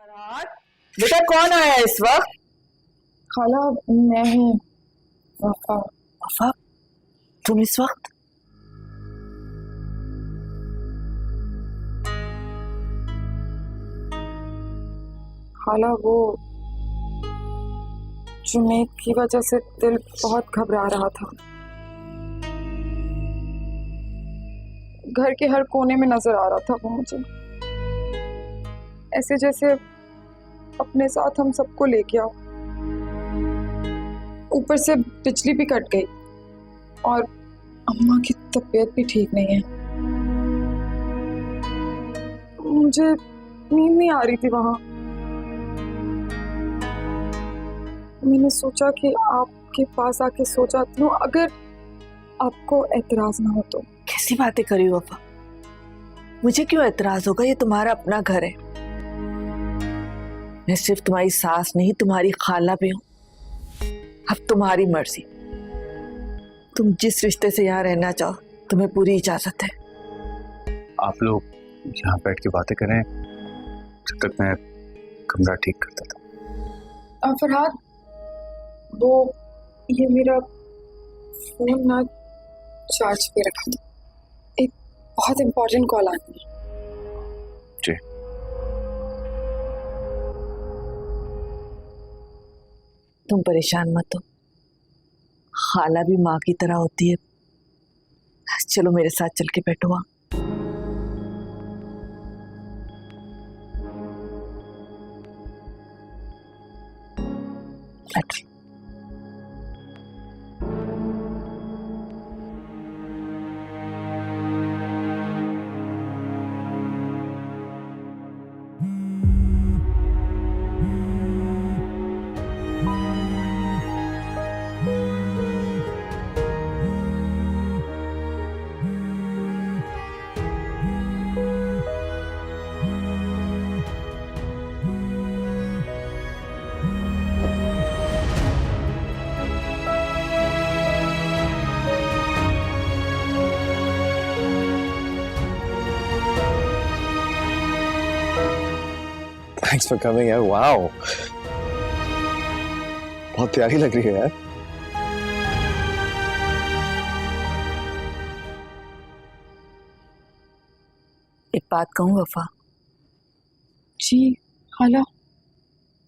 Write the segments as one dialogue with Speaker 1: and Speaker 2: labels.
Speaker 1: फरहाद, बेटा कौन आया इस वक्त?
Speaker 2: खाला मैं हूँ वफा।
Speaker 1: वफा, तुम इस वक्त?
Speaker 2: खाला वो जुनैद की वजह से दिल बहुत घबरा रहा था। घर के हर कोने में नजर आ रहा था वो मुझे, ऐसे जैसे अपने साथ हम सबको लेके आओ। ऊपर से बिजली भी कट गई और अम्मा की तबीयत भी ठीक नहीं है। मुझे नींद नहीं आ रही थी वहां। मैंने सोचा कि आपके पास आके सो जाती हूँ, अगर आपको एतराज ना हो तो।
Speaker 1: कैसी बातें करी वफा? मुझे क्यों एतराज होगा? ये तुम्हारा अपना घर है। मैं सिर्फ तुम्हारी सास नहीं, तुम्हारी खाला भी हूं। अब तुम्हारी मर्जी, तुम जिस रिश्ते से यहाँ रहना चाहो, तुम्हें पूरी इजाजत है।
Speaker 3: आप लोग यहाँ बैठ के बातें करें जब तक मैं कमरा ठीक करता था।
Speaker 2: फरहाद, वो ये मेरा फोन ना चार्ज पे रखा था, एक बहुत इम्पोर्टेंट कॉल आनी है।
Speaker 3: जी।
Speaker 1: तुम परेशान मत हो, खाला भी माँ की तरह होती है। चलो मेरे साथ चल के बैठो। वहाँ बैठ।
Speaker 3: थैंक्स फॉर कमिंग यार। वाओ, बहुत प्यारी लग रही है यार।
Speaker 1: एक बात कहूँ वफा?
Speaker 2: जी खाला।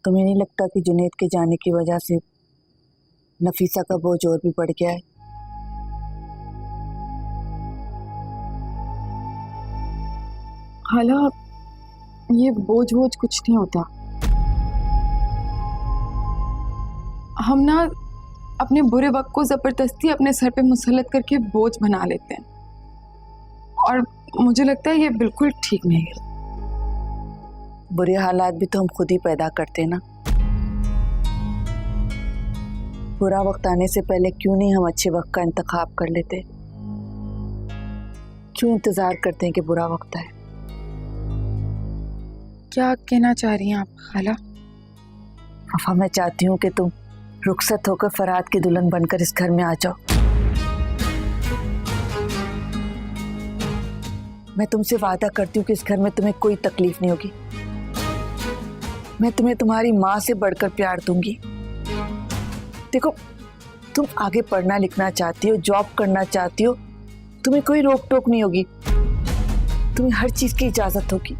Speaker 1: तुम्हें नहीं लगता कि जुनैद के जाने की वजह से नफीसा का बोझ और भी बढ़ गया है?
Speaker 2: खाला, ये बोझ वोझ कुछ नहीं होता। हम ना अपने बुरे वक्त को जबरदस्ती अपने सर पे मुसल्लत करके बोझ बना लेते हैं, और मुझे लगता है ये बिल्कुल ठीक नहीं है।
Speaker 1: बुरे हालात भी तो हम खुद ही पैदा करते हैं ना। बुरा वक्त आने से पहले क्यों नहीं हम अच्छे वक्त का इंतखाब कर लेते? क्यों इंतजार करते हैं कि बुरा वक्त आए?
Speaker 2: क्या कहना चाह रही हैं आप खाला?
Speaker 1: वफा, मैं चाहती हूँ कि तुम रुखसत होकर फरहाद की दुल्हन बनकर इस घर में आ जाओ। मैं तुमसे वादा करती हूँ कि इस घर में तुम्हें कोई तकलीफ नहीं होगी। मैं तुम्हें तुम्हारी माँ से बढ़कर प्यार दूंगी। देखो, तुम आगे पढ़ना लिखना चाहती हो, जॉब करना चाहती हो, तुम्हें कोई रोक टोक नहीं होगी। तुम्हें हर चीज की इजाजत होगी।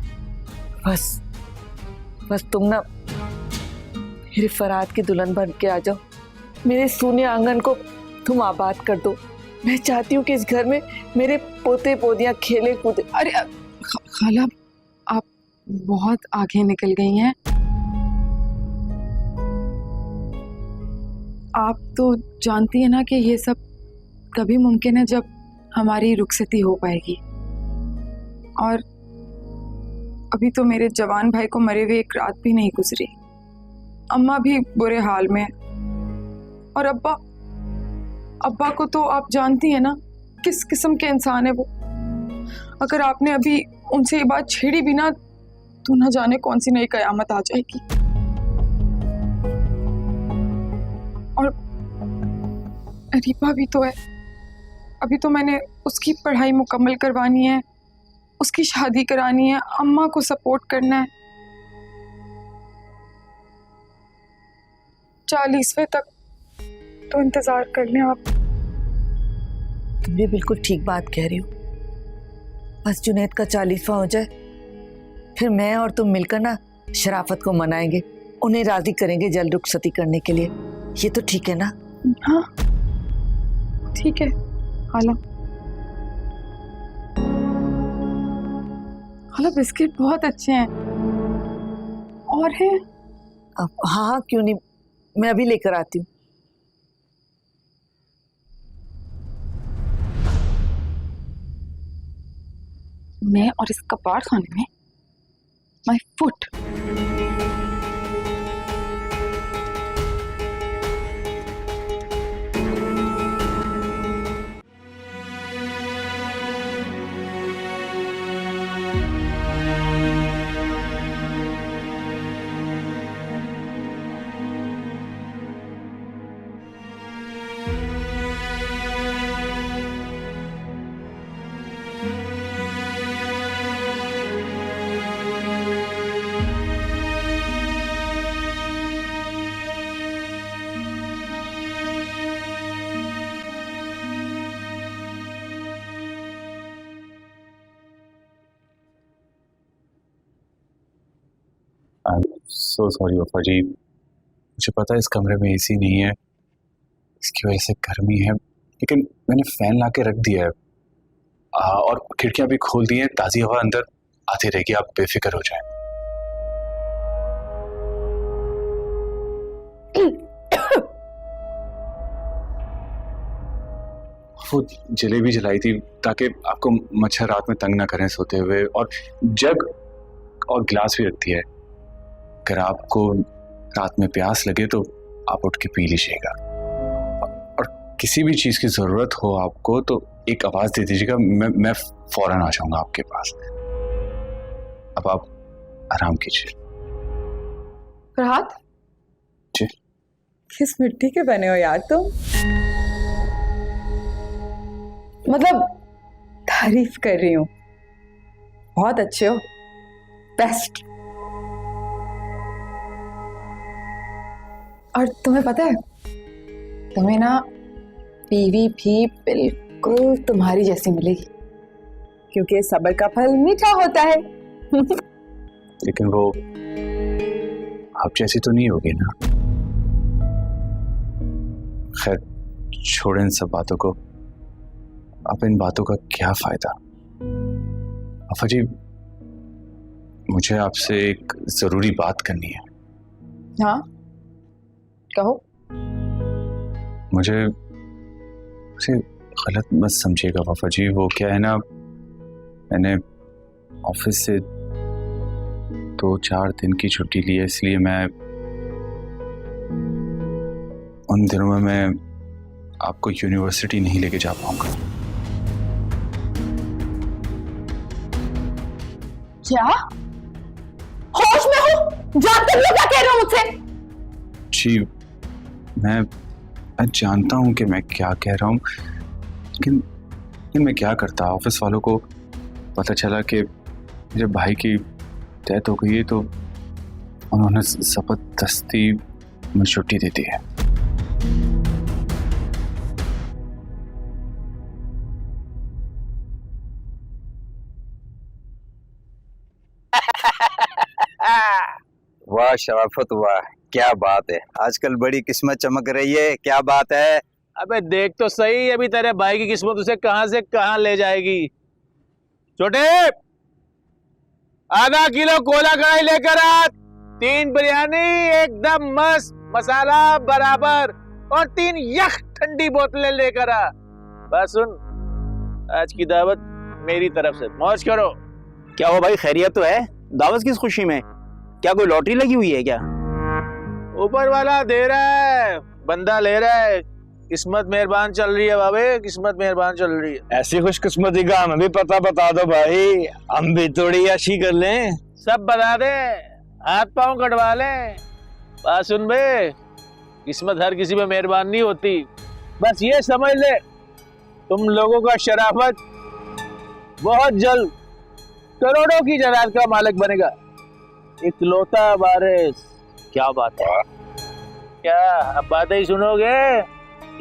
Speaker 1: बस तुम ना मेरे फरहाद की दुल्हन बन के आ जाओ। मेरे सूने आंगन को तुम आबाद कर दो। मैं चाहती हूँ कि इस घर में मेरे पोते पोतियां खेले कूदे।
Speaker 2: अरे खाला, आप बहुत आगे निकल गई हैं। आप तो जानती है ना कि ये सब तभी मुमकिन है जब हमारी रुखसती हो पाएगी। और अभी तो मेरे जवान भाई को मरे हुए एक रात भी नहीं गुजरी। अम्मा भी बुरे हाल में, और अब्बा को तो आप जानती हैं ना किस किस्म के इंसान है वो। अगर आपने अभी उनसे ये बात छेड़ी भी ना, तो ना जाने कौन सी नई कयामत आ जाएगी। और अरीबा भी तो है, अभी तो मैंने उसकी पढ़ाई मुकम्मल करवानी है, उसकी शादी करानी है, अम्मा को सपोर्ट करना है। 40वें तक तो इंतजार कर लें आप।
Speaker 1: तुम भी बिल्कुल ठीक बात कह रही हो। बस जुनैद का 40वां हो जाए, फिर मैं और तुम मिलकर ना शराफत को मनाएंगे, उन्हें राजी करेंगे जल्द रुखसती करने के लिए। ये तो ठीक है ना?
Speaker 2: हाँ ठीक है खाला। खाला बिस्किट बहुत अच्छे हैं। और है?
Speaker 1: हाँ हाँ क्यों नहीं, मैं अभी लेकर आती हूँ।
Speaker 2: मैं और इस कबाड़ खाने में माय फुट।
Speaker 3: सो सॉरी वफा जी, मुझे पता है इस कमरे में एसी नहीं है, इसकी वजह से गर्मी है, लेकिन मैंने फैन ला के रख दिया है और खिड़कियां भी खोल दी हैं, ताज़ी हवा अंदर आती रहेगी, आप बेफिक्र हो जाएं। वो जलेबी जलाई थी ताकि आपको मच्छर रात में तंग ना करें सोते हुए, और जग और गिलास भी रखती है, अगर आपको रात में प्यास लगे तो आप उठ के पी लीजिएगा, और किसी भी चीज की जरूरत हो आपको तो एक आवाज दे दीजिएगा, मैं फौरन आ जाऊंगा आपके पास। अब आप आराम कीजिए।
Speaker 2: फरहाद
Speaker 3: जी?
Speaker 2: किस मिट्टी के बने हो यार तुम? मतलब तारीफ कर रही हूँ, बहुत अच्छे हो, बेस्ट। और तुम्हें पता है, तुम्हें ना बीवी भी बिल्कुल तुम्हारी जैसी मिलेगी, क्योंकि सब्र का फल मीठा होता है।
Speaker 3: लेकिन वो आप जैसी तो नहीं होगी ना? खैर छोड़ें इन सब बातों को, अब इन बातों का क्या फायदा। आफा जी, मुझे आपसे एक जरूरी बात करनी है।
Speaker 2: हाँ कहो।
Speaker 3: मुझे गलत मत समझिएगा वफा जी, वो क्या है ना, मैंने ऑफिस से 2-4 दिन की छुट्टी ली है, इसलिए मैं उन दिनों में मैं आपको यूनिवर्सिटी नहीं लेके जा पाऊंगा।
Speaker 2: क्या होश में हो? जानते हो क्या कह रहे हो मुझसे?
Speaker 3: जी मैं जानता हूं कि मैं क्या कह रहा हूं, लेकिन मैं क्या करता। ऑफिस वालों को पता चला कि मेरे भाई की डेथ हो गई है, तो उन्होंने जबरदस्ती में छुट्टी दे दी है।
Speaker 4: वाह शराफत, वाह क्या बात है, आजकल बड़ी किस्मत चमक रही है, क्या बात है।
Speaker 5: अबे देख तो सही, अभी तेरे भाई की किस्मत उसे कहां से कहां ले जाएगी। छोटे, आधा किलो कोला कढ़ाई लेकर आ, 3 बिरयानी एकदम मस्त, मसाला बराबर, और 3 यख ठंडी बोतलें लेकर आ। बस सुन, आज की दावत मेरी तरफ से, मौज करो।
Speaker 4: क्या हो भाई, खैरियत तो है? दावत किस खुशी में? क्या कोई लॉटरी लगी हुई है क्या?
Speaker 5: ऊपर वाला दे रहा है, बंदा ले रहा है, किस्मत मेहरबान चल रही है बाबे, किस्मत मेहरबान चल रही है।
Speaker 4: ऐसी खुशकिस्मती का हमें भी पता बता दो भाई, हम भी थोड़ी याशी कर लें।
Speaker 5: सब बता दे, हाथ पांव कटवा लें। बात सुन बे, किस्मत हर किसी पे मेहरबान नहीं होती, बस ये समझ ले तुम लोगों का शराफत बहुत जल्द करोड़ों की जायदाद का मालिक बनेगा। इकलौता वारिस। क्या बात है, क्या अब बातें ही सुनोगे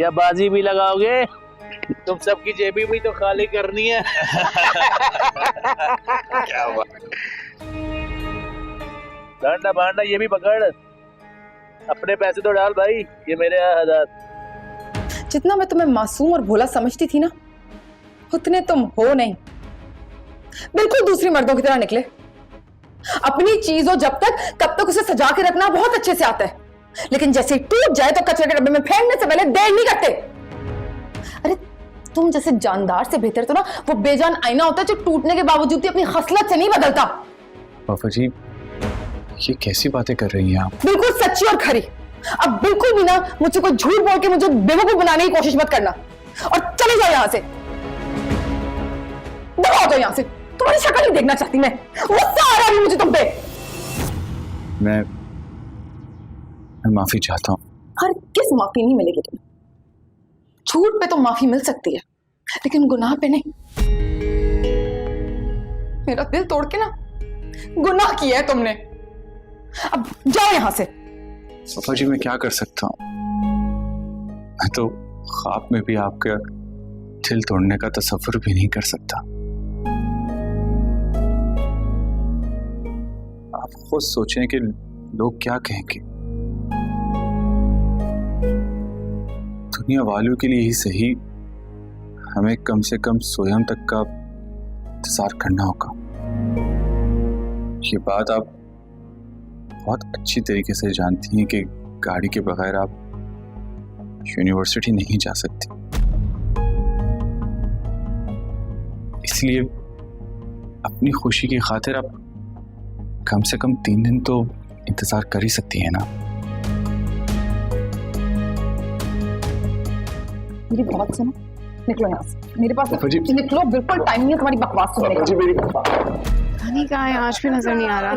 Speaker 5: या बाजी भी लगाओगे? तुम सबकी जेबी भी तो खाली करनी है।
Speaker 4: क्या बात।
Speaker 5: भांडा भांडा ये भी पकड़, अपने पैसे तो डाल भाई, ये मेरे 1000।
Speaker 2: जितना मैं तुम्हें मासूम और भोला समझती थी ना, उतने तुम हो नहीं। बिल्कुल दूसरी मर्दों की तरह निकले। अपनी चीज हो जब तब तक उसे सजा के रखना बहुत अच्छे से आता है, लेकिन जैसे ही टूट जाए तो कचरे के डब्बे में फेंकने से पहले देर नहीं करते। अरे तुम जैसे जानदार से बेहतर तो ना वो बेजान आईना होता है जो टूटने के बावजूद भी अपनी खसलत से नहीं बदलता।
Speaker 3: वफा जी, ये कैसी बातें कर रही हैं आप?
Speaker 2: बिल्कुल सच्ची और खरी। अब बिल्कुल भी ना मुझसे कोई झूठ बोल के मुझे बेवकूफ बनाने की कोशिश मत करना, और चले जाओ यहां से। दबा जाओ यहां से, तुम्हारी शक्ल नहीं देखना चाहती मैं। गुस्सा आ रहा है मुझे तुम पे।
Speaker 3: मैं माफी चाहता हूँ।
Speaker 2: हर किस माफी नहीं मिलेगी तुम्हें। झूठ पे तो माफी मिल सकती है, लेकिन गुनाह पे नहीं। मेरा दिल तोड़ के ना गुनाह किया है तुमने। अब जाओ यहां से।
Speaker 3: वफा जी, मैं क्या कर सकता हूँ? मैं तो ख्वाब में भी आपका दिल तोड़ने का तसव्वुर भी नहीं कर सकता। आप खुद सोचें कि लोग क्या कहेंगे। दुनिया वालों के लिए ही सही, हमें कम से कम स्वयं तक का इंतजार करना होगा। ये बात आप बहुत अच्छी तरीके से जानती हैं कि गाड़ी के बगैर आप यूनिवर्सिटी नहीं जा सकती। इसलिए अपनी खुशी की खातिर आप कम से कम 3 दिन तो इंतजार कर ही सकती हैं ना।
Speaker 2: मेरी बात सुनो, निकलो यहाँ से। मेरे पास निकलो, बिल्कुल टाइम नहीं है तुम्हारी बकवास सुनने का।
Speaker 6: हनी कहाँ है? आज भी नजर नहीं आ रहा।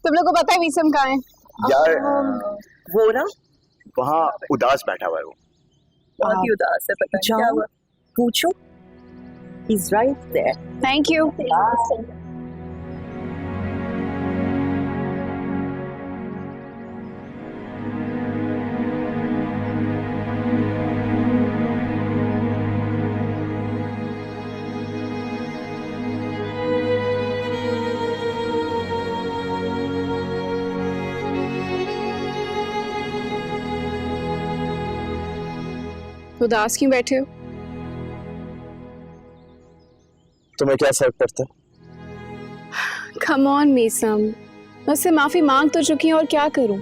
Speaker 6: तुम लोग को पता है मीसम कहाँ है?
Speaker 4: यार
Speaker 7: वो ना
Speaker 4: वहाँ उदास बैठा हुआ है वो।
Speaker 7: बहुत ही उदास है, पता नहीं क्या हुआ। पूछो, he's right there.
Speaker 6: Thank you. उदास क्यों बैठे हो?
Speaker 4: तुम्हें क्या फर्क पड़ता है?
Speaker 6: कम ऑन मीसम, मैं उससे माफी मांग तो चुकी हूँ और क्या करूँ?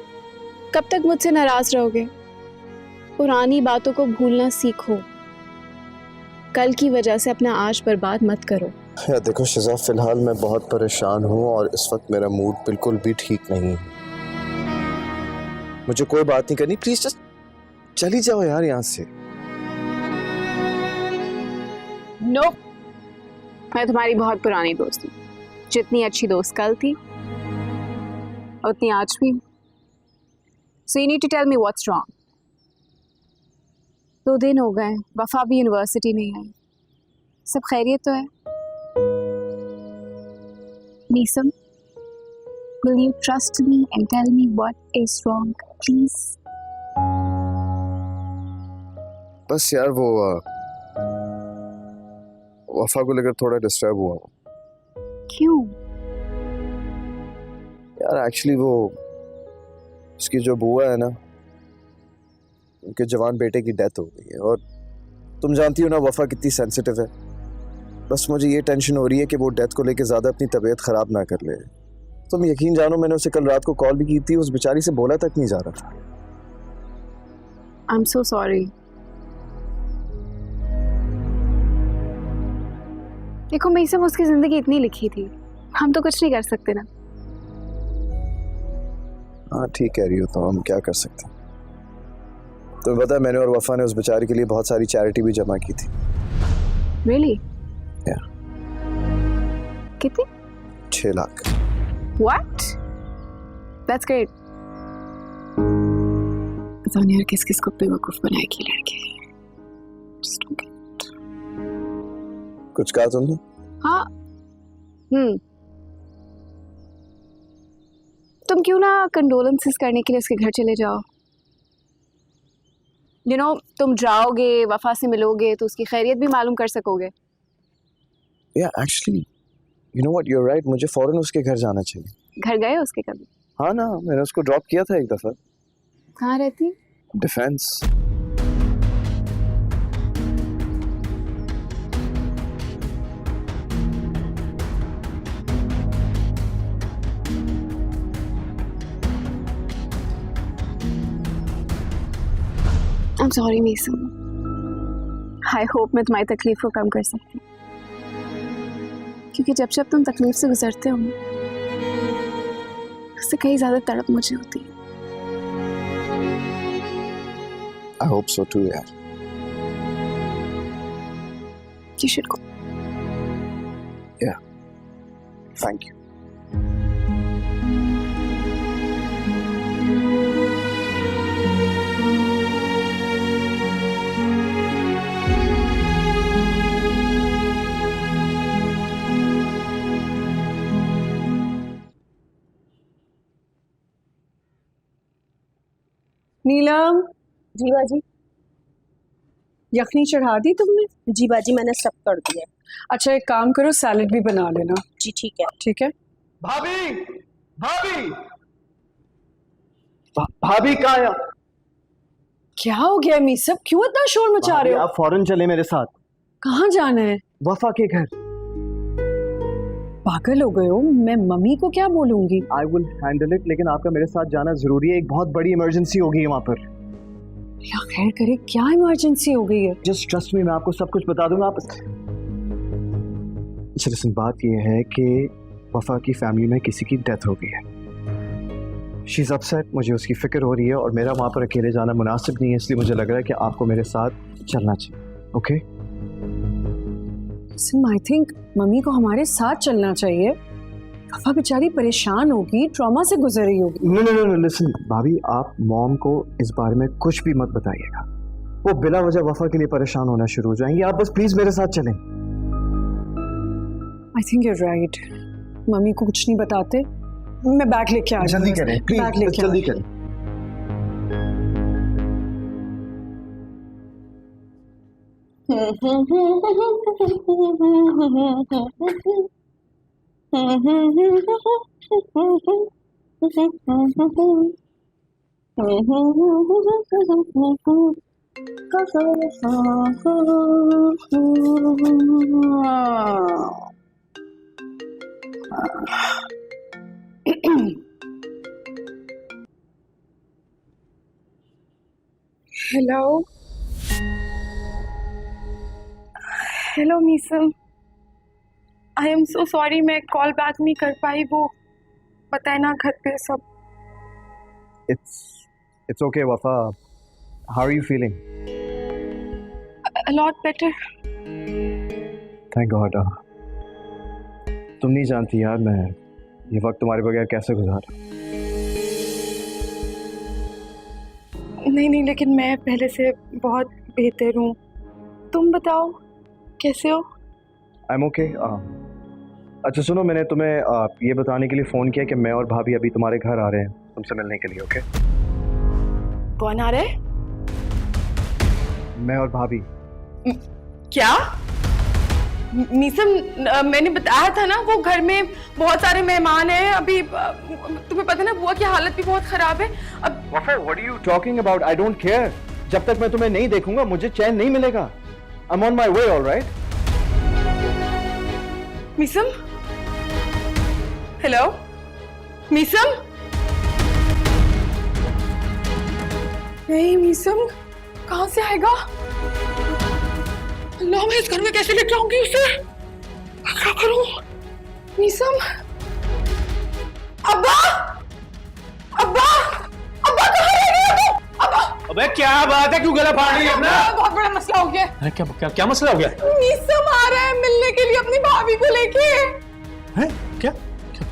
Speaker 6: कब तक मुझसे नाराज रहोगे? पुरानी बातों को भूलना सीखो। कल की वजह से अपना आज बर्बाद मत करो।
Speaker 8: यार देखो शिजा, फिलहाल मैं बहुत परेशान हूँ और इस वक्त मेरा मूड बिल्कुल भी ठीक नहीं है। मुझे कोई बात नहीं करनी, प्लीज जस्ट चली जाओ यार यहाँ से।
Speaker 6: नो, मैं तुम्हारी बहुत पुरानी दोस्त हूँ। जितनी अच्छी दोस्त कल थी उतनी आज भी। So you need to tell me what's wrong. 2 दिन हो गए, वफा भी यूनिवर्सिटी नहीं आई। सब खैरियत तो है? Meesam, will you trust me and tell me what is wrong, please?
Speaker 8: बस यार वो वफा को लेकर थोड़ा डिस्टर्ब हुआ हूँ।
Speaker 6: क्यों?
Speaker 8: यार एक्चुअली वो उसकी जो बुआ है ना, उनके जवान बेटे की डेथ हो गई है और तुम जानती हो ना वफा कितनी सेंसिटिव है। बस मुझे ये टेंशन हो रही है कि वो डेथ को लेके ज़्यादा अपनी तबीयत ख़राब ना कर ले। तुम यकीन जानो, मैंने उसे कल रात को कॉल भी की थी, उस बेचारी से बोला तक नहीं जा रहा था।
Speaker 6: I'm so sorry. देखो मीसम, उसकी जिंदगी इतनी लिखी थी, हम तो कुछ नहीं कर सकते ना।
Speaker 8: हाँ ठीक कह रही हो, तो हम क्या कर सकते हैं। तुम्हें पता है मैंने और वफा ने उस बेचारी के लिए बहुत सारी चैरिटी भी जमा की थी।
Speaker 6: Really?
Speaker 8: Yeah.
Speaker 6: कितनी?
Speaker 8: 6 लाख।
Speaker 6: What? That's great. पता नहीं यार किस किस को बेवकूफ बनाएगी लड़की। Just don't get it.
Speaker 8: कुछ कहा तुमने?
Speaker 6: हाँ। तुम क्यों ना कंडोलेंसेस करने के लिए उसके घर चले जाओ। तुम जाओगे, वफा से मिलोगे तो उसकी खैरियत भी मालूम कर सकोगे।
Speaker 8: Yeah, actually, you know what, you're right. मुझे फौरन उसके घर जाना चाहिए।
Speaker 6: घर गए उसके कभी?
Speaker 8: हाँ ना, मैंने उसको ड्रॉप किया था एक दफा।
Speaker 6: कहाँ रहती?
Speaker 8: Defence.
Speaker 6: I'm sorry Meesam. I hope मैं तुम्हारी तकलीफ को कम कर सकती हूँ, क्योंकि जब जब तुम तकलीफ से गुजरते हो उससे कहीं ज्यादा तड़प मुझे होती है।
Speaker 8: I hope so too, यार।
Speaker 6: You should go.
Speaker 8: Yeah. Thank you.
Speaker 7: नीलम। जी बाजी।
Speaker 9: यखनी चढ़ा दी तुमने?
Speaker 7: जी बाजी, मैंने सब कर दिया।
Speaker 9: अच्छा एक काम करो, सैलेड भी बना लेना।
Speaker 7: जी ठीक है।
Speaker 9: ठीक है।
Speaker 10: भाभी, भाभी, भाभी कहाँ है?
Speaker 9: क्या हो गया मीसब, क्यों इतना शोर मचा रहे हो?
Speaker 10: आप फौरन चले मेरे साथ।
Speaker 9: कहाँ जाना है?
Speaker 10: वफा के घर।
Speaker 9: पागल हो गए हो? मैं मम्मी को क्या बोलूंगी?
Speaker 10: आई विल हैंडल इट, लेकिन आपका मेरे साथ जाना जरूरी है। एक बहुत बड़ी इमरजेंसी हो गई है वहाँ पर।
Speaker 9: या खैर करे, क्या इमरजेंसी हो गई है?
Speaker 10: जस्ट ट्रस्ट मी, मैं आपको सब कुछ बता दूंगा। आप लिसन, बात ये है कि वफा की फैमिली में किसी की डेथ हो गई है। शी इज अपसेट, मुझे उसकी फिक्र हो रही है और मेरा वहाँ पर अकेले जाना मुनासिब नहीं है, इसलिए मुझे लग रहा है कि आपको मेरे साथ चलना चाहिए। ओके?
Speaker 9: आई थिंक मम्मी को हमारे साथ चलना चाहिए। वफा बेचारी परेशान होगी, ट्रॉमा से गुजर रही होगी।
Speaker 10: नो नो नो, लिसन भाभी, आप मॉम को इस बारे में कुछ भी मत बताइएगा। वो बिला वजह वफा के लिए परेशान होना शुरू हो जाएंगी। आप बस प्लीज मेरे साथ चलें।
Speaker 9: I think you are right, mummy को कुछ नहीं बताते। मैं बैग लेके आ
Speaker 10: जल्दी करें प्लीज,
Speaker 9: बैग लेके
Speaker 10: जल्दी करें।
Speaker 2: Hello hello Meesam, I am so sorry, मैं कॉल बैक नहीं कर पाई। वो पता है ना घर पे सब।
Speaker 10: It's okay वफा, how are you feeling?
Speaker 2: A lot better.
Speaker 10: Thank God. तुम नहीं जानती यार, मैं ये वक्त तुम्हारे बगैर कैसे गुजारा।
Speaker 2: नहीं, लेकिन मैं पहले से बहुत बेहतर हूँ। तुम बताओ कैसे हो?
Speaker 10: I'm okay. अच्छा सुनो, मैंने तुम्हें ये बताने के लिए फ़ोन किया कि मैं और भाभी अभी तुम्हारे घर आ रहे हैं तुमसे मिलने के लिए। ओके?
Speaker 2: कौन आ रहा है?
Speaker 10: मैं और भाभी।
Speaker 2: क्या? मीसम, मैंने बताया था ना, वो घर में बहुत सारे मेहमान हैं अभी। तुम्हें पता है ना, बुआ की हालत भी बहुत खराब है अब।
Speaker 10: वफा, what are you talking about? I don't care. जब तक मैं तुम्हें नहीं देखूंगा मुझे चैन नहीं मिलेगा। I'm on my way, all right?
Speaker 2: Meesam, hello Meesam. नहीं मीसम, कहाँ से आएगा? अल्लाह, मैं इस घर में कैसे लेके आऊंगी उसे? क्या करूं? मीसम, अब्बा, अब्बा, अब्बा कहाँ रह गए हो? अब्बा!
Speaker 5: अबे क्या बात है, क्यों गला फाड़ रही है अपना?
Speaker 2: बहुत बड़ा मसला हो गया।
Speaker 5: अरे क्या मसला हो गया?
Speaker 2: मीसम आ रहा है मिलने के लिए अपनी भाभी को लेके।
Speaker 5: हैं? क्या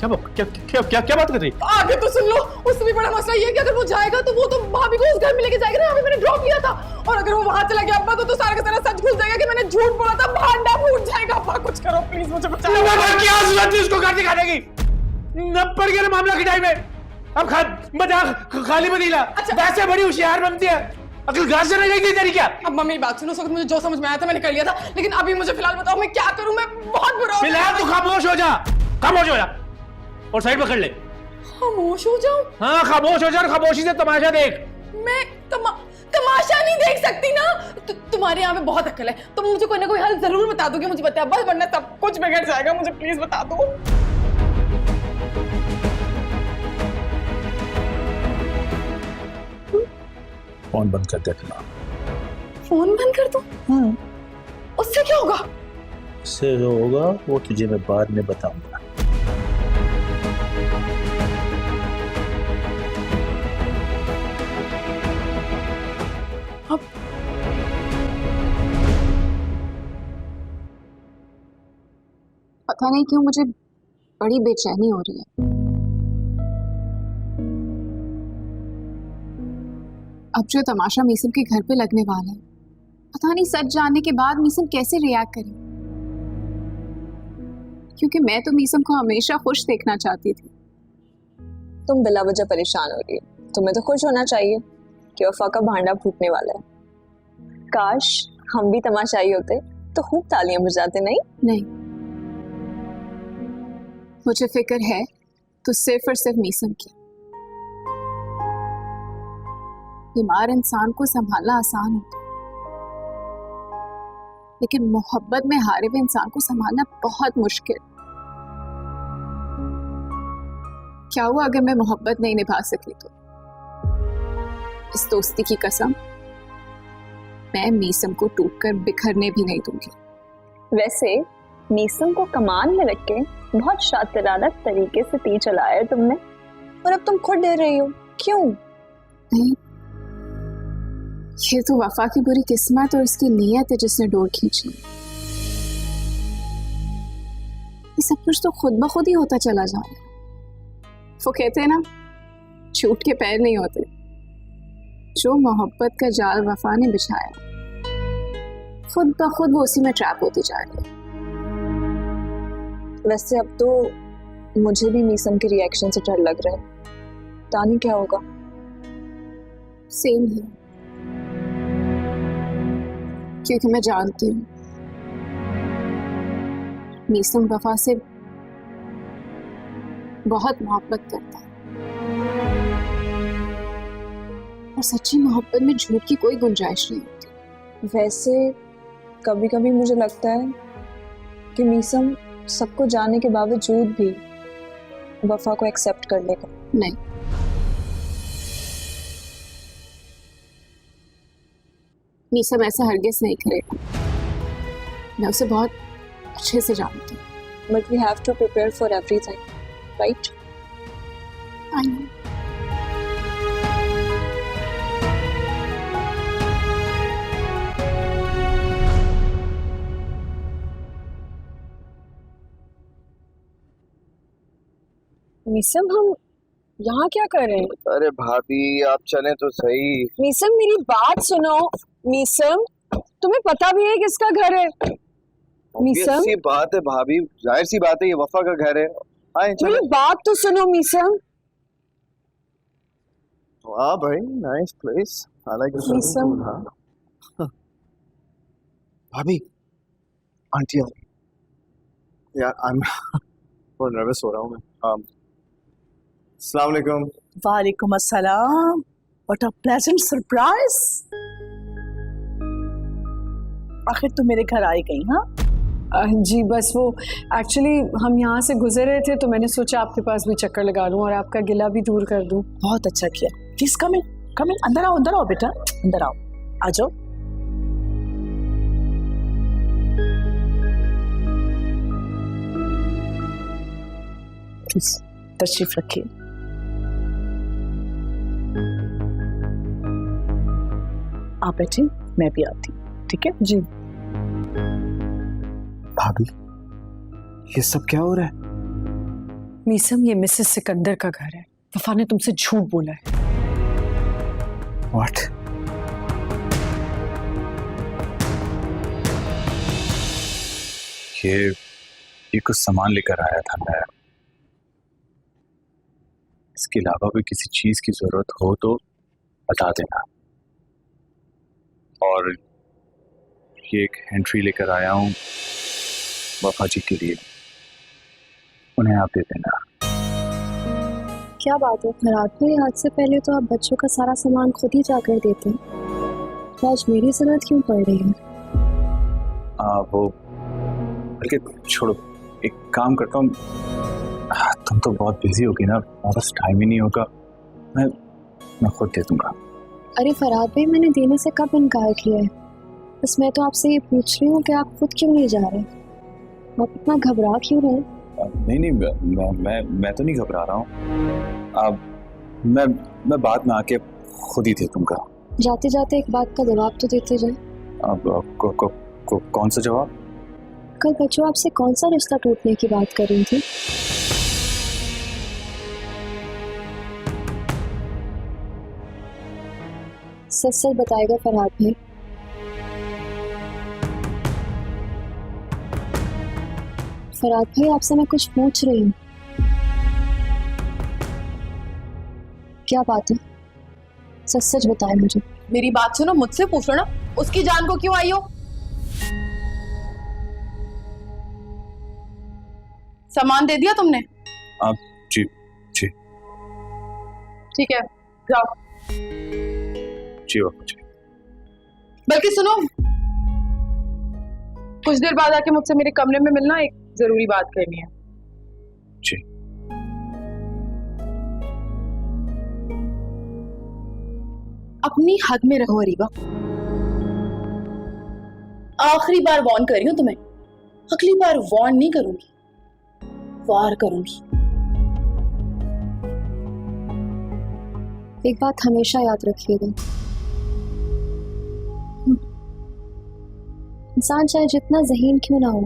Speaker 5: बात कर रही?
Speaker 2: आगे तो सुन लो। उससे भी बड़ा मसला ये है कि अगर वो जाएगा तो वो तो भाभी को उस घर में लेके जाएगा ना, अभी मैंने ड्रॉप किया था। और अगर वो वहां चला गया अब्बा तो सारा का सारा सच खुल जाएगा कि मैंने झूठ बोला था, भांडा फूट जाएगा। अब्बा कुछ करो प्लीज, मुझे बचाओ।
Speaker 5: क्या जरूरत थी उसको घर दिखाने की? नब्बर के मामला की टाइम में अब मजाक खाली पतीला। वैसे बड़ी होशियार बनती है, अकल घर से नहीं गई तेरी क्या?
Speaker 2: अब मम्मी की बात सुनो, उस वक्त मुझे जो समझ में आया था मैंने कर लिया था, लेकिन अभी मुझे फिलहाल बताओ मैं क्या करूं? मैं बहुत बुरा हो गया।
Speaker 5: फिलहाल तू खामोश हो जा, खामोश हो जा और साइड पकड़ ले।
Speaker 2: खामोश हो जाऊं?
Speaker 5: हाँ खामोश हो जा और खामोशी से तमाशा देख।
Speaker 2: मैं तमाशा नहीं देख सकती ना। तुम्हारे यहाँ पे बहुत अक्ल है, तुम मुझे कोई ना कोई हल जरूर बता दोगे, मुझे बता, बस वरना सब कुछ बिगड़ जाएगा। मुझे प्लीज बता दो।
Speaker 5: फोन बंद कर दे अपना।
Speaker 2: फोन बंद कर दूं? उससे क्या होगा?
Speaker 5: उससे जो होगा वो तुझे मैं बाद में बताऊंगा।
Speaker 6: पता नहीं क्यों मुझे बड़ी बेचैनी हो रही है। अब जो तमाशा मीसम के घर पे लगने वाला है, पता नहीं सच जानने के बाद मीसम कैसे रिएक्ट करे, क्योंकि मैं तो मीसम को हमेशा खुश देखना चाहती थी।
Speaker 7: तुम बिला वजह परेशान हो रही है, तुम्हें तो खुश होना चाहिए कि वफा का भांडा फूटने वाला है। काश हम भी तमाशाई होते तो खूब तालियां बजाते। नहीं,
Speaker 6: मुझे फिक्र है तो सिर्फ और सिर्फ मीसम की। बीमार इंसान को संभालना आसान होता है, लेकिन मोहब्बत में हारे हुए इंसान को संभालना बहुत मुश्किल। क्या हुआ अगर मैं मोहब्बत नहीं निभा सकी तो? इस दोस्ती की कसम मैं मीसम को टूटकर बिखरने भी नहीं दूंगी।
Speaker 7: वैसे मीसम को कमान में रख के बहुत शातिराना तरीके से तीर चलाया है तुमने, और अब तुम खुद डर रही हो। क्यों?
Speaker 6: नहीं, ये तो वफा की बुरी किस्मत और इसकी नीयत है जिसने डोर खींची। ये सब कुछ तो खुद ब खुद ही होता चला जा रहा है। वो कहते हैं ना, छूट के पैर नहीं होते। जो मोहब्बत का जाल वफा ने बिछाया, खुद ब खुद वो उसी में ट्रैप होती जा रही है।
Speaker 7: वैसे अब तो मुझे भी मीसम के रिएक्शन से डर लग रहा है। तानी क्या होगा?
Speaker 6: सेम ही, क्योंकि मैं जानती हूँ मीसम वफा से बहुत मोहब्बत करता है, और सच्ची मोहब्बत में झूठ की कोई गुंजाइश नहीं होती।
Speaker 7: वैसे कभी कभी मुझे लगता है कि मीसम सबको जानने के बावजूद भी वफा को एक्सेप्ट कर लेगा।
Speaker 6: नहीं, मीसम ऐसा हरगिज नहीं करेगा। मैं उसे बहुत अच्छे से जानती हूँ।
Speaker 7: But we have to prepare for everything, right?
Speaker 6: I know.
Speaker 9: Meesam, हम यहाँ क्या कर रहे हैं?
Speaker 8: अरे भाभी आप चलें तो सही।
Speaker 9: मीसम मेरी बात सुनो। मीसम, तुम्हें पता भी है किसका घर है? मीसम,
Speaker 8: सी बात है भाभी, जाहिर सी बात है ये वफा का घर है। आए
Speaker 9: मेरी बात तो सुनो मीसम।
Speaker 8: वाह भाई, nice place, I like this
Speaker 9: Meesam.
Speaker 8: भाभी, आंटी यार, आई एम बहुत नर्वस हो रहा हूँ मैं। अस्सलाम वालेकुम।
Speaker 11: वालेकुम अस्सलाम। What a pleasant surprise. आखिर तुम मेरे घर आई गई? हाँ
Speaker 9: जी, बस वो एक्चुअली हम यहाँ से गुजर रहे थे तो मैंने सोचा आपके पास भी चक्कर लगा लूँ और आपका गिला भी दूर कर दूँ।
Speaker 11: बहुत अच्छा किया। प्लीज कम इन, कम इन। अंदर आओ बेटा, अंदर आओ, आ जाओ। प्लीज तशरीफ रखिए। आप बैठे, मैं भी आती हूँ। ठीक है जी।
Speaker 10: भाभी, ये सब क्या हो रहा है?
Speaker 9: मीसम, ये मिसेस सिकंदर का घर है। वफा ने तुमसे झूठ बोला है।
Speaker 10: What?
Speaker 3: ये कुछ सामान लेकर आया था मैं। इसके अलावा भी किसी चीज की जरूरत हो तो बता देना। और ये एक एंट्री लेकर आया हूँ वफा जी के लिए, उन्हें आप दे देना।
Speaker 7: क्या बात है फरहाद भाई, आज से पहले तो आप बच्चों का सारा सामान खुद ही जाकर देते हैं, तो आज मेरी जरूरत क्यों पड़ रही है?
Speaker 3: वो बल्कि छोड़ो, एक काम करता हूँ, तुम तो बहुत बिजी होगी ना, बस टाइम ही नहीं होगा, मैं खुद दे दूंगा।
Speaker 7: अरे फरहाद भाई, मैंने देने से कब इनकार किया है? बस मैं तो आपसे ये पूछ रही हूँ कि आप खुद क्यों नहीं जा रहे, आप इतना घबरा क्यों रहे?
Speaker 3: नहीं, मैं तो नहीं घबरा रहा हूँ। अब मैं बाद में आके खुद ही दे दूंगा।
Speaker 7: जाते जाते एक बात का जवाब तो देते जाए।
Speaker 3: अब कौन सा जवाब?
Speaker 7: कल बच्चों आपसे कौन सा रिश्ता टूटने की बात कर रही थी? सच सच बताएगा फरहाद भाई? फरहाद भाई, आपसे मैं कुछ पूछ रही हूँ, क्या बात है? सच सच बताएं मुझे।
Speaker 12: मेरी बात सुनो, मुझसे पूछो ना, उसकी जान को क्यों आई हो? सामान दे दिया तुमने?
Speaker 3: आप जी जी
Speaker 12: ठीक है, जाओ।
Speaker 3: जी वफा जी।
Speaker 12: बल्कि सुनो, कुछ देर बाद आके मुझसे मेरे कमरे में मिलना, एक जरूरी बात करनी है।
Speaker 3: जी।
Speaker 12: अपनी हद में रहो अरीबा, आखिरी बार वार्न कर रही हूं तुम्हें, अगली बार वार्न नहीं करूंगी, वार करूंगी।
Speaker 7: एक बात हमेशा याद रखिएगा, इंसान चाहे जितना ज़हीन क्यों ना हो,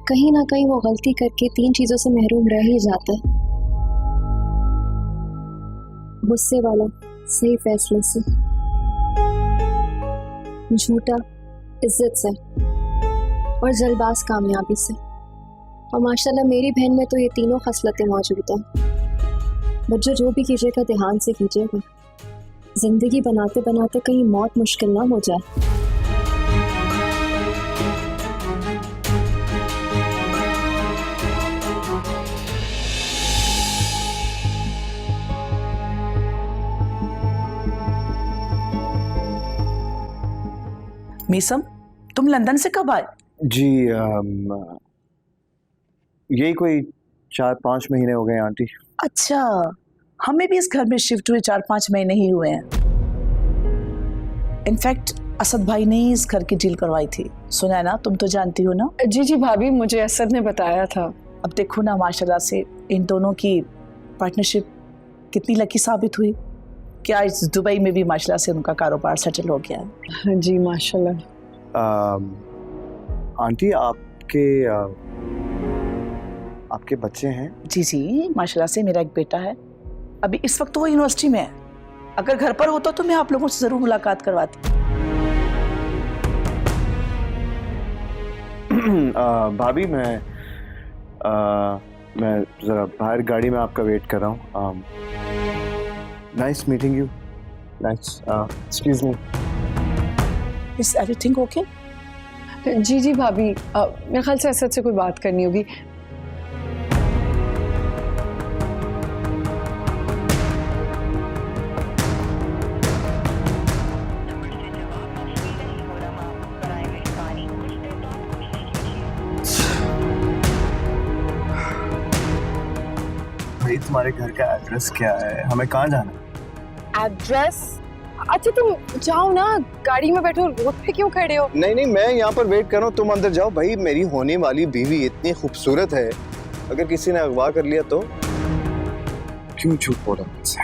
Speaker 7: कहीं ना कहीं वो गलती करके 3 चीजों से महरूम रह ही जाता है। गुस्से वाला सही फैसले से, झूठा इज्जत से, और जल्दबाज कामयाबी से। और माशाल्लाह मेरी बहन में तो ये तीनों खसलतें मौजूद हैं। बच्चों, जो भी कीजिएगा ध्यान से कीजिएगा, जिंदगी बनाते बनाते कहीं मौत मुश्किल ना हो जाए।
Speaker 11: मीसम, तुम लंदन से कब आए?
Speaker 8: जी यही कोई 4-5 महीने हो गए आंटी।
Speaker 11: अच्छा, हमें भी इस घर में शिफ्ट हुए 4-5 महीने ही हुए हैं। इनफैक्ट असद भाई ने ही इस घर की डील करवाई थी, सुना है ना? तुम तो जानती हो ना?
Speaker 9: जी जी भाभी, मुझे असद ने बताया था।
Speaker 11: अब देखो ना, माशाल्लाह से इन दोनों की पार्टनरशिप कितनी लकी साबित हुई कि आज दुबई में भी माशाल्लाह से उनका कारोबार सेटल हो गया है।
Speaker 9: जी माशाल्लाह।
Speaker 8: आंटी, आपके बच्चे हैं?
Speaker 11: जी जी, माशाल्लाह से मेरा एक बेटा है। अभी इस वक्त तो वो यूनिवर्सिटी में है। अगर घर पर होता तो मैं आप लोगों से जरूर मुलाकात करवाती।
Speaker 8: भाभी, मैं जरा बाहर गाड़ी में आपका वेट कर रहा हूँ। Nice meeting you. Nice. Excuse me.
Speaker 11: Is everything okay?
Speaker 9: जी जी भाभी, मेरे ख्याल से असद से कोई बात करनी होगी।
Speaker 8: भाई, तुम्हारे घर का एड्रेस क्या है? हमें कहाँ जाना है?
Speaker 12: एड्रेस? अच्छा तुम जाओ ना, गाड़ी में बैठो, रोड पे क्यों खड़े हो?
Speaker 8: नहीं नहीं, मैं यहाँ पर वेट कर रहा हूँ, तुम अंदर जाओ। भाई, मेरी होने वाली बीवी इतनी खूबसूरत है, अगर किसी ने अगवा कर लिया तो?
Speaker 3: क्यों झूठ बोला मुझसे?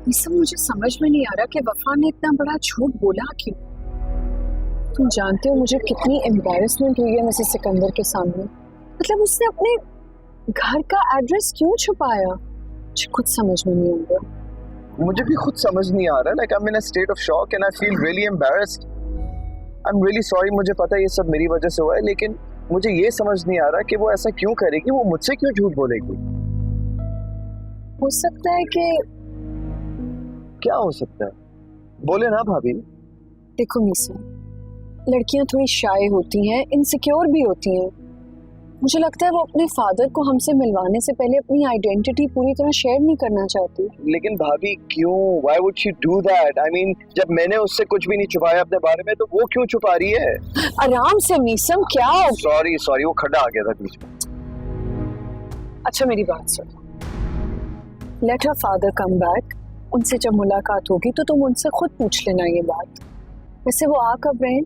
Speaker 9: ये सब मुझे समझ में नहीं आ रहा कि वफा ने इतना बड़ा झूठ बोला क्यों। तुम जानते हो मुझे कितनी एम्बैरेसमेंट हुई है मिसेस सिकंदर के सामने। मतलब उसने अपने घर का एड्रेस क्यों छुपाया, मुझे खुद समझ में नहीं आ रहा।
Speaker 8: मुझे भी खुद समझ नहीं आ रहा। Like I am in a state of shock and I feel really embarrassed. I am really sorry, मुझे पता है ये सब मेरी वजह से हुआ है, लेकिन मुझे ये समझ नहीं आ रहा कि वो ऐसा क्यों करेगी, वो मुझसे क्यों झूठ बोलेगी।
Speaker 9: हो सकता है कि
Speaker 8: क्या हो सकता है, बोले ना भाभी।
Speaker 9: देखो मीसा, लड़कियां थोड़ी शाय होती हैं, इनसिक्योर भी होती हैं। मुझे लगता है वो अपने फादर को हमसे मिलवाने से पहले अपनी आइडेंटिटी पूरी तरह शेयर नहीं करना चाहती।
Speaker 8: लेकिन भाभी क्यों, why would she do that? I mean, जब मैंने उससे कुछ भी नहीं छुपाया अपने बारे में, तो वो क्यों छुपा रही है?
Speaker 9: आराम से मीसम, क्या हो?
Speaker 8: सॉरी वो खड्डा आ गया था बीच में।
Speaker 9: अच्छा मेरी बात सुनो, let her father come back, उनसे जब मुलाकात होगी तो तुम उनसे खुद पूछ लेना ये बात। वैसे वो आ कब रहे हैं?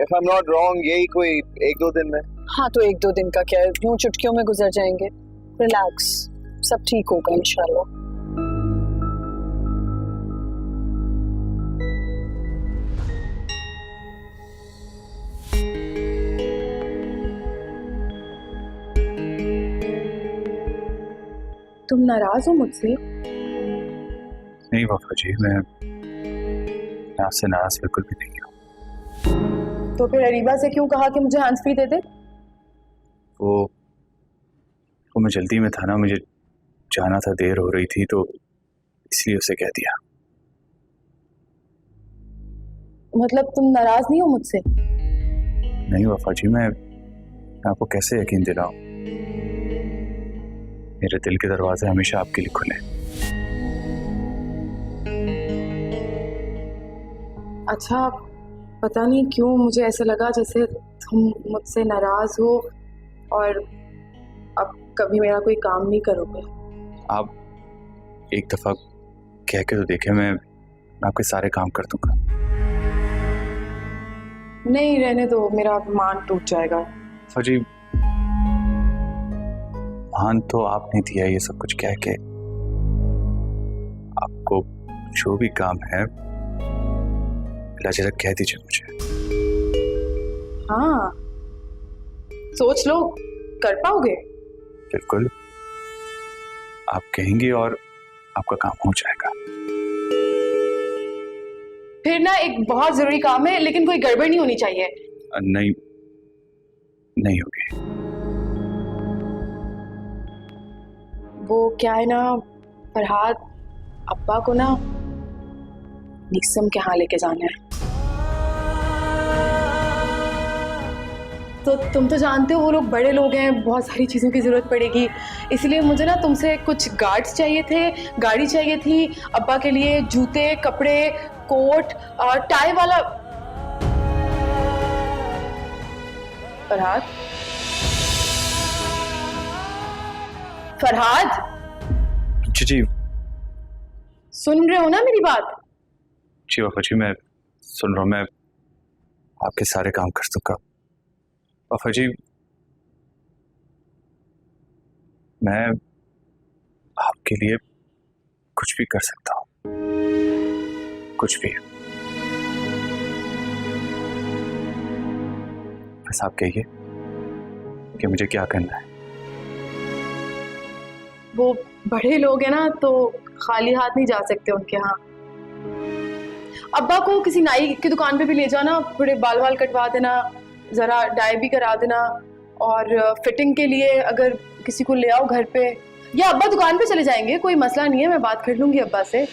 Speaker 8: If I'm not wrong, यही कोई 1-2 दिन में।
Speaker 9: हाँ तो 1-2 दिन का क्या है, यूं चुटकियों में गुजर जाएंगे। रिलैक्स, सब ठीक होगा इंशाल्लाह।
Speaker 2: तुम नाराज हो मुझसे?
Speaker 3: नहीं वफा जी, मैं आपसे नाराज बिल्कुल भी नहीं हूँ।
Speaker 12: तो फिर अरीबा से क्यों कहा कि मुझे हैंड्स फ्री दे दे?
Speaker 3: वो मैं जल्दी में था ना, मुझे जाना था, देर हो रही थी, तो इसलिए उसे कह दिया।
Speaker 12: मतलब तुम नाराज नहीं हो मुझसे?
Speaker 3: नहीं वफा जी, मैं आपको कैसे यकीन दिलाऊं? मेरे दिल के दरवाजे हमेशा आपके लिए खुले।
Speaker 2: अच्छा, पता नहीं क्यों मुझे ऐसा लगा जैसे तुम मुझसे नाराज हो और अब कभी मेरा कोई काम नहीं करोगे।
Speaker 3: आप एक दफा कह के तो देखे, मैं आपके सारे काम कर दूंगा।
Speaker 2: नहीं रहने दो, मेरा मान टूट जाएगा।
Speaker 3: फजी, मान तो आपने दिया ये सब कुछ कह के। आपको जो भी काम है लाजरत कह दीजिए मुझे।
Speaker 2: हाँ, सोच लो, कर पाओगे?
Speaker 3: बिल्कुल, आप कहेंगी और आपका काम हो जाएगा।
Speaker 2: फिर ना एक बहुत जरूरी काम है, लेकिन कोई गड़बड़ नहीं होनी चाहिए।
Speaker 3: नहीं होगी।
Speaker 2: वो क्या है ना फरहाद, अब्बा को ना नीसम के यहाँ लेके जाना है। तो तुम तो जानते हो वो लोग बड़े लोग हैं, बहुत सारी चीज़ों की ज़रूरत पड़ेगी, इसलिए मुझे ना तुमसे कुछ गार्ड्स चाहिए थे, गाड़ी चाहिए थी अब्बा के लिए, जूते, कपड़े, कोट और टाई वाला। फरहाद,
Speaker 3: जी
Speaker 2: सुन रहे हो ना मेरी बात?
Speaker 3: जी वफा जी, मैं सुन रहा हूँ। मैं आपके सारे काम कर दूंगा वफा जी। मैं आपके लिए कुछ भी कर सकता हूँ, कुछ भी। बस आप कहिए कि मुझे क्या करना है।
Speaker 2: वो बड़े लोग हैं ना, तो खाली हाथ नहीं जा सकते उनके यहाँ। अब्बा को किसी नाई की दुकान पे भी ले जाना, थोड़े बाल वाल कटवा देना, ज़रा डाई भी करा देना, और फिटिंग के लिए अगर किसी को ले आओ घर पे, या अब्बा दुकान पे चले जाएंगे, कोई मसला नहीं है, मैं बात कर लूँगी अब्बा से।